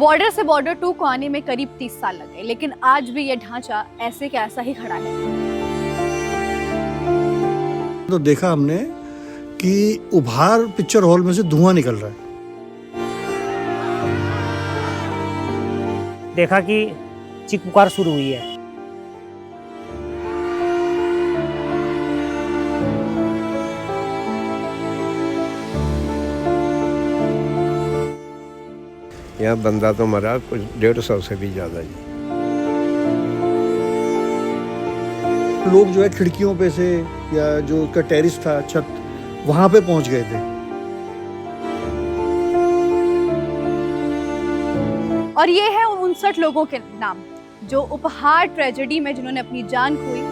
Border से border 2 को आने में करीब 30 साल लग गए, लेकिन आज भी ये ढांचा ऐसे का ऐसा ही खड़ा है। तो देखा हमने कि उभार पिक्चर हॉल में से धुआं निकल रहा है। देखा कि चीख पुकार शुरू हुई है। यहाँ बंदा तो मरा कुछ 150 से भी ज़्यादा जी। लोग जो है खिड़कियों पे से या जो उसका टेरिस था छत वहां पे पहुंच गए थे। और ये है उन 59 लोगों के नाम जो उपहार ट्रेजेडी में जिन्होंने अपनी जान खोई।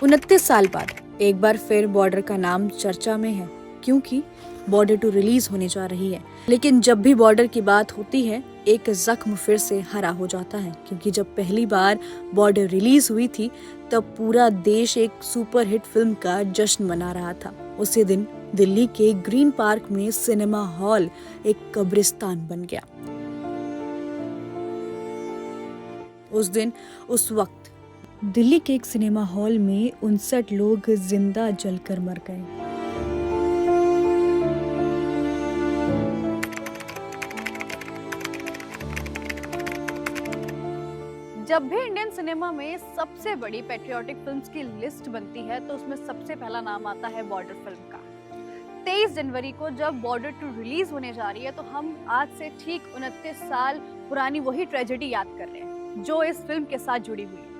उनतीस साल बाद एक बार फिर बॉर्डर का नाम चर्चा में है, क्योंकि बॉर्डर 2 रिलीज होने जा रही है। लेकिन जब भी बॉर्डर की बात होती है, एक जख्म फिर से हरा हो जाता है, क्योंकि जब पहली बार बॉर्डर रिलीज हुई थी तब पूरा देश एक सुपरहिट फिल्म का जश्न मना रहा था। उसी दिन दिल्ली के ग्रीन पार्क में सिनेमा हॉल एक कब्रिस्तान बन गया। उस वक्त दिल्ली के एक सिनेमा हॉल में 59 लोग जिंदा जलकर मर गए। जब भी इंडियन सिनेमा में सबसे बड़ी पैट्रियोटिक फिल्म्स की लिस्ट बनती है तो उसमें सबसे पहला नाम आता है बॉर्डर फिल्म का। 23 जनवरी को जब बॉर्डर 2 रिलीज होने जा रही है तो हम आज से ठीक 29 साल पुरानी वही ट्रेजेडी याद कर रहे हैं जो इस फिल्म के साथ जुड़ी हुई है।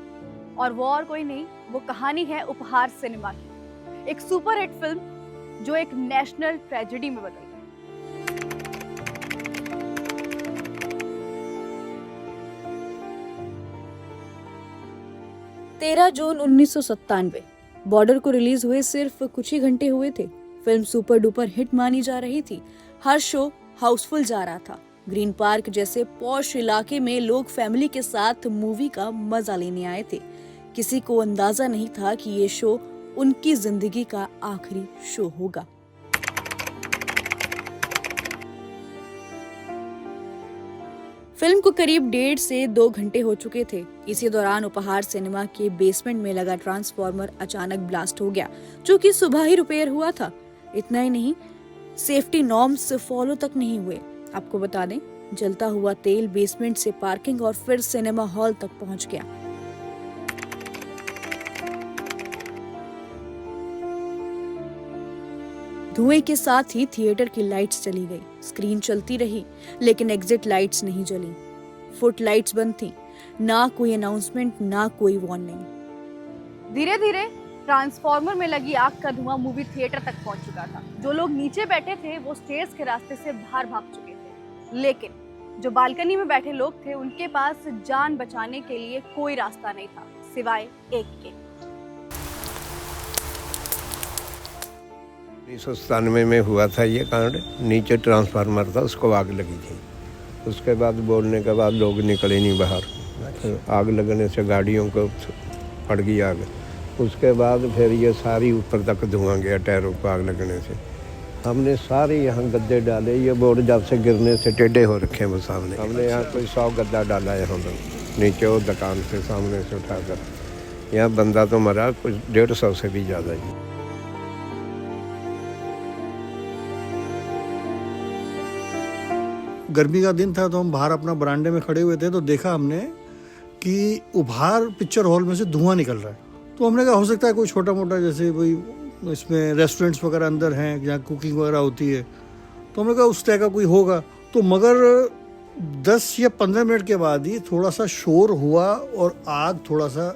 और वो और कोई नहीं, वो कहानी है उपहार सिनेमा की, एक सुपरहिट फिल्म जो एक नेशनल ट्रेजेडी में बदल गई। जून 1997 बॉर्डर को रिलीज हुए सिर्फ कुछ ही घंटे हुए थे। फिल्म सुपर डुपर हिट मानी जा रही थी। हर शो हाउसफुल जा रहा था। ग्रीन पार्क जैसे पॉश इलाके में लोग फैमिली के साथ मूवी का मजा लेने आए थे। किसी को अंदाजा नहीं था कि ये शो उनकी जिंदगी का आखिरी शो होगा। फिल्म को करीब 1.5 से 2 घंटे हो चुके थे। इसी दौरान उपहार सिनेमा के बेसमेंट में लगा ट्रांसफार्मर अचानक ब्लास्ट हो गया, जो कि सुबह ही रिपेयर हुआ था। इतना ही नहीं, सेफ्टी नॉर्म्स फॉलो तक नहीं हुए। आपको बता दें, जलता हुआ तेल बेसमेंट से पार्किंग और फिर सिनेमा हॉल तक पहुंच गया। धुएं के साथ ही थिएटर की लाइट्स चली गई। स्क्रीन चलती रही, लेकिन एग्जिट लाइट्स नहीं जली। फुट लाइट्स बंद थी। ना कोई अनाउंसमेंट, ना कोई वार्निंग। धीरे धीरे ट्रांसफार्मर में लगी आग का धुआं मूवी थिएटर तक पहुंच चुका था। जो लोग नीचे बैठे थे वो स्टेयर्स के रास्ते से बाहर भाग चुके थे, लेकिन जो बालकनी में बैठे लोग थे उनके पास जान बचाने के लिए कोई रास्ता नहीं था सिवाय एक के। 1997 में हुआ था ये कांड। नीचे ट्रांसफार्मर था, उसको आग लगी थी। उसके बाद बोलने के बाद लोग निकले नहीं बाहर। आग लगने से गाड़ियों को पड़ गई आग। उसके बाद फिर ये सारी ऊपर तक धुआं गया, टायरों को आग लगने से। हमने सारे यहाँ गद्दे डाले। ये बोर्ड जब से गिरने से टेढ़े हो रखे हैं वो सामने। हमने यहाँ कोई 100 गद्दा डाला है हम लोग नीचे वो दुकान से सामने से उठाकर। यहाँ बंदा तो मरा कुछ 150 से भी ज़्यादा जी। गर्मी का दिन था तो हम बाहर अपना बरामदे में खड़े हुए थे तो देखा हमने कि उभार पिक्चर हॉल में से धुआं निकल रहा है। तो हमने कहा हो सकता है कोई छोटा मोटा, जैसे कोई इसमें रेस्टोरेंट्स वगैरह अंदर हैं जहाँ कुकिंग वगैरह होती है, तो हमने कहा उस तरह का कोई होगा। तो मगर 10 या 15 मिनट के बाद ही थोड़ा सा शोर हुआ और आग थोड़ा सा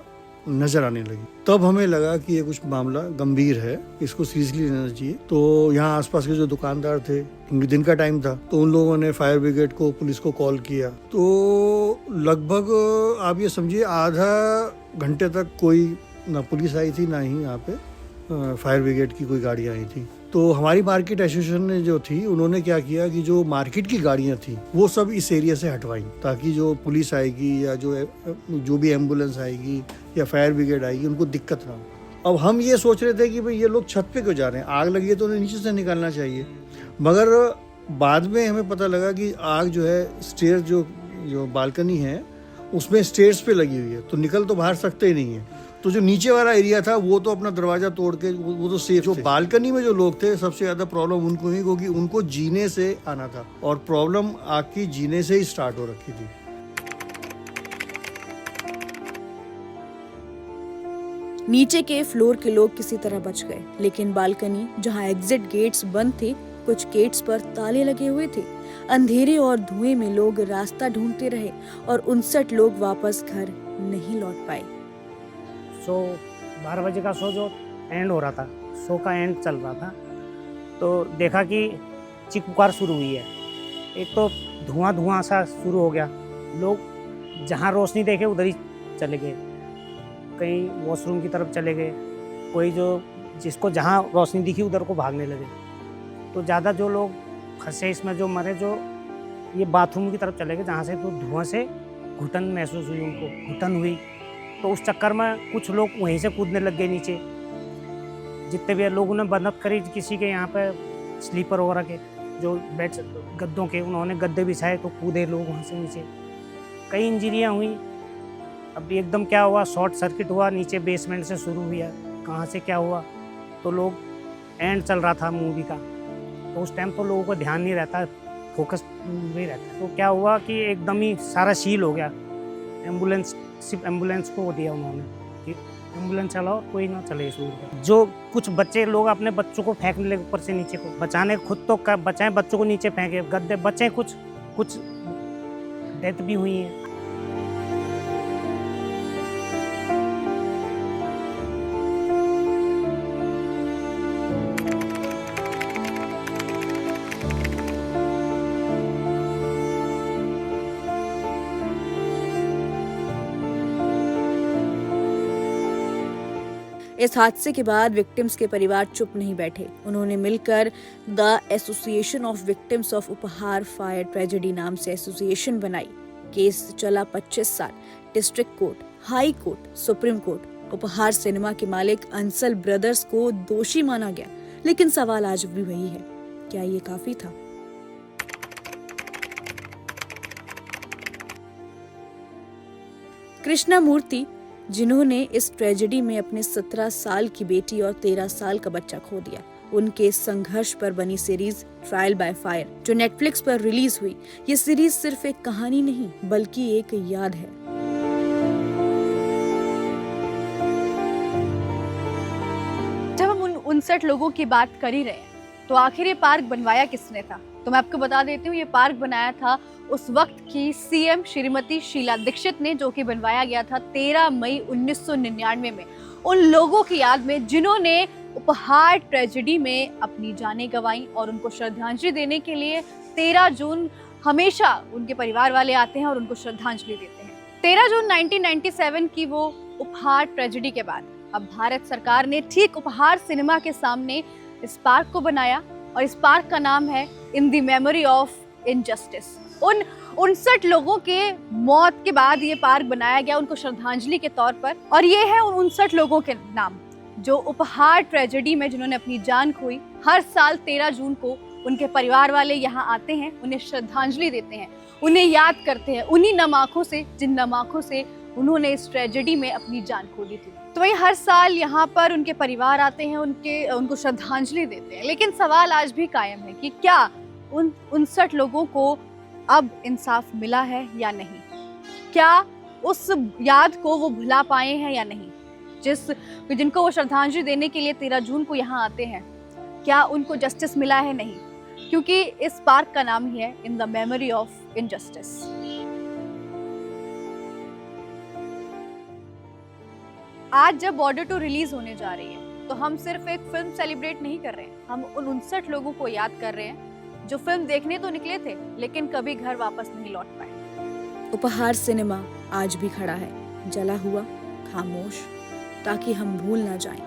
नजर आने लगी। तब हमें लगा कि ये कुछ मामला गंभीर है, इसको सीरियसली लेना चाहिए। तो यहाँ आसपास के जो दुकानदार थे, क्योंकि दिन का टाइम था, तो उन लोगों ने फायर ब्रिगेड को, पुलिस को कॉल किया। तो लगभग आप ये समझिए आधा घंटे तक कोई ना पुलिस आई थी ना ही यहाँ पे फायर ब्रिगेड की कोई गाड़ियाँ आई थी। तो हमारी मार्केट एसोसिएशन ने जो थी, उन्होंने क्या किया कि जो मार्केट की गाड़ियाँ थी वो सब इस एरिया से हटवाई, ताकि जो पुलिस आएगी या जो भी एम्बुलेंस आएगी या फायर ब्रिगेड आएगी उनको दिक्कत ना हो। अब हम ये सोच रहे थे कि भाई ये लोग छत पे क्यों जा रहे हैं, आग लगी है तो उन्हें नीचे से निकालना चाहिए, मगर बाद में हमें पता लगा कि आग जो है स्टेयर जो बालकनी है उसमें स्टेयर्स पे लगी हुई है, तो निकल तो बाहर सकते ही नहीं है। तो जो नीचे वाला एरिया था वो तो अपना दरवाजा तोड़ के वो तो सेफ। जो बालकनी में जो लोग थे सबसे ज्यादा प्रॉब्लम उनको ही, क्योंकि उनको जीने से आना था और प्रॉब्लम आग की जीने से ही स्टार्ट हो रखी थी। नीचे के फ्लोर के लोग किसी तरह बच गए, लेकिन बालकनी जहां एग्जिट गेट्स बंद थे, कुछ गेट्स पर ताले लगे हुए थे। अंधेरे और धुएं में लोग रास्ता ढूंढते रहे और 59 लोग वापस घर नहीं लौट पाए। शो 12 बजे का शो जो एंड हो रहा था, शो का एंड चल रहा था, तो देखा कि चीख पुकार शुरू हुई है। एक तो धुआं सा शुरू हो गया, लोग जहाँ रोशनी देखे उधर ही चले गए, कहीं वॉशरूम की तरफ चले गए, कोई जो जिसको जहाँ रोशनी दिखी उधर को भागने लगे। तो ज़्यादा जो लोग फंसे इसमें, जो मरे, जो ये बाथरूम की तरफ चले गए जहाँ से तो धुआं से घुटन महसूस हुई, उनको घुटन हुई। तो उस चक्कर में कुछ लोग वहीं से कूदने लग गए नीचे। जितने भी लोगों ने मदद करी, किसी के यहाँ पे स्लीपर वगैरह के जो बेड गद्दों के, उन्होंने गद्दे बिछाए तो कूदे लोग वहाँ से नीचे। कई इंजरियाँ हुई। अब एकदम क्या हुआ, शॉर्ट सर्किट हुआ, नीचे बेसमेंट से शुरू हुआ, कहाँ से क्या हुआ। तो लोग एंड चल रहा था मूवी का, तो उस टाइम तो लोगों को ध्यान नहीं रहता, फोकस नहीं रहता। तो क्या हुआ कि एकदम ही सारा सील हो गया। सिर्फ एम्बुलेंस को दिया उन्होंने कि एम्बुलेंस चलाओ, कोई ना चले इस रूट पर। जो कुछ बच्चे लोग अपने बच्चों को फेंकने लगे ऊपर से नीचे को, बचाने, खुद तो बचाएं, बच्चों को नीचे फेंके, गद्दे बचे, कुछ डेथ भी हुई है। इस हादसे के बाद विक्टिम्स के परिवार चुप नहीं बैठे। उन्होंने मिलकर the association of victims of उपहार फायर ट्रेजेडी नाम से एसोसिएशन बनाई। केस चला 25 साल। District court, high court, supreme court. उपहार सिनेमा के मालिक अंसल ब्रदर्स को दोषी माना गया, लेकिन सवाल आज भी वही है, क्या ये काफी था? कृष्णा मूर्ति, जिन्होंने इस ट्रेजेडी में अपने 17 साल की बेटी और 13 साल का बच्चा खो दिया, उनके संघर्ष पर बनी सीरीज ट्रायल बाय फायर जो नेटफ्लिक्स पर रिलीज हुई, ये सीरीज सिर्फ एक कहानी नहीं बल्कि एक याद है। जब हम उन 59 लोगों की बात कर ही रहे हैं, तो आखिर ये पार्क बनवाया किसने था? तो मैं आपको बता देती हूँ, ये पार्क बनाया था उस वक्त की सीएम श्रीमती शीला दीक्षित ने, जो कि बनवाया गया था 13 मई 1999 में उन लोगों की याद में जिन्होंने उपहार ट्रेजेडी में अपनी जानें गंवाई। और उनको श्रद्धांजलि देने के लिए 13 जून हमेशा उनके परिवार वाले आते हैं और उनको श्रद्धांजलि देते हैं। 13 जून 1997 की वो उपहार ट्रेजेडी के बाद अब भारत सरकार ने ठीक उपहार सिनेमा के सामने इस पार्क को बनाया और इस पार्क का नाम है in the memory of injustice. उन 59 लोगों के मौत के बाद ये पार्क बनाया गया उनको श्रद्धांजलि के तौर पर। और ये है उन 59 लोगों के नाम जो उपहार ट्रेजेडी में जिन्होंने अपनी जान खोई। हर साल 13 जून को उनके परिवार वाले यहाँ आते हैं, उन्हें श्रद्धांजलि देते हैं, उन्हें याद करते हैं उन्हीं नम आंखों से जिन नम आंखों से उन्होंने इस ट्रेजेडी में अपनी जान खो दी थी। तो वही हर साल यहाँ पर उनके परिवार आते हैं, उनको श्रद्धांजलि देते हैं। लेकिन सवाल आज भी कायम है कि क्या उन 59 लोगों को अब इंसाफ मिला है या नहीं? क्या उस याद को वो भुला पाए हैं या नहीं? जिनको वो श्रद्धांजलि देने के लिए 13 जून को यहाँ आते हैं, क्या उनको जस्टिस मिला है? नहीं, क्योंकि इस पार्क का नाम ही है in the memory of injustice. आज जब बॉर्डर 2 रिलीज होने जा रही है, तो हम सिर्फ एक फिल्म सेलिब्रेट नहीं कर रहे हैं, हम उन 59 लोगों को याद कर रहे हैं जो फिल्म देखने तो निकले थे लेकिन कभी घर वापस नहीं लौट पाए। उपहार सिनेमा आज भी खड़ा है, जला हुआ, खामोश, ताकि हम भूल ना जाएं